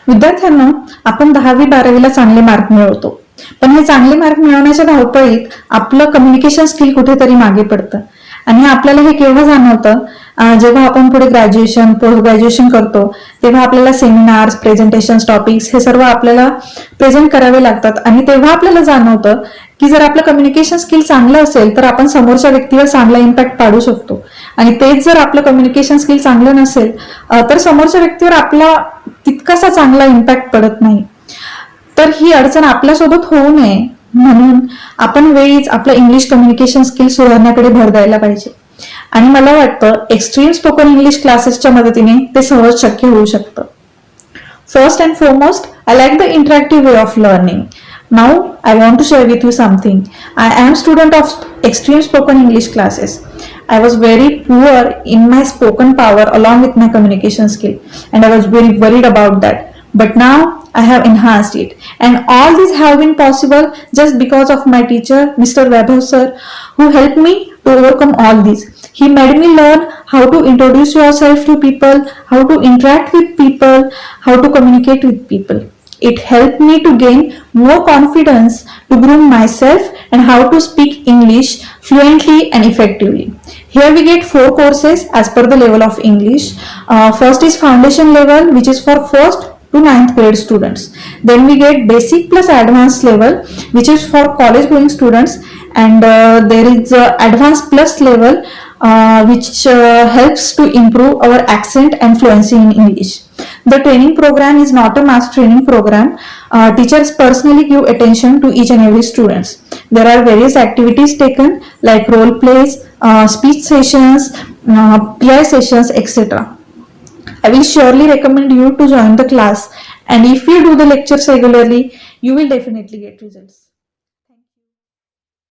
विद्यार्थ्यांना आपण 10वी-12वीला चांगले मार्क मिळवतो, पण हे चांगले मार्क मिळवण्याच्या धावपळीत आपलं कम्युनिकेशन स्किल कुठेतरी मागे पडतं. आणि आपल्याला हे केव्हा जाणवतं, जेव्हा आपण पुढे ग्रॅज्युएशन पोस्ट ग्रॅज्युएशन करतो, तेव्हा आपल्याला सेमिनार्स, प्रेझेंटेशन, टॉपिक्स हे सर्व आपल्याला प्रेझेंट करावे लागतात. आणि तेव्हा आपल्याला जाणवतं की जर आपलं कम्युनिकेशन स्किल चांगलं असेल तर आपण समोरच्या व्यक्तीवर चांगला इम्पॅक्ट पाडू शकतो. आणि तेच जर आपलं कम्युनिकेशन स्किल चांगलं नसेल तर समोरच्या व्यक्तीवर आपला तितकासा चांगला इम्पॅक्ट पडत नाही. तर ही अडचण आपल्यासोबत होऊ नये म्हणून आपण वेळीच आपलं इंग्लिश कम्युनिकेशन स्किल सुधारण्याकडे भर द्यायला पाहिजे. आणि मला वाटतं एक्स्ट्रीम स्पोकन इंग्लिश क्लासेसच्या मदतीने ते सहज शक्य होऊ शकतं. First and foremost, I like the interactive way of learning. Now I want to share with you something. I am student of extreme spoken English classes. I was very poor in my spoken power along with my communication skill, and I was very worried about that. But now I have enhanced it, and all these have been possible just because of my teacher, Mr. Vaibhav sir, who helped me to overcome all these. He made me learn how to introduce yourself to people, how to interact with people, how to communicate with people. It helped me to gain more confidence to groom myself and how to speak English fluently and effectively. Here we get 4 courses as per the level of English. First is foundation level, which is for 1st to 9th grade students. Then we get basic plus advanced level, which is for college going students, and there is advanced plus level, which helps to improve our accent and fluency in English. The training program is not a mass training program. Teachers personally give attention to each and every students. There are various activities taken like role plays, speech sessions, PI sessions, etc. I will surely recommend you to join the class, and if you do the lectures regularly, you will definitely get results.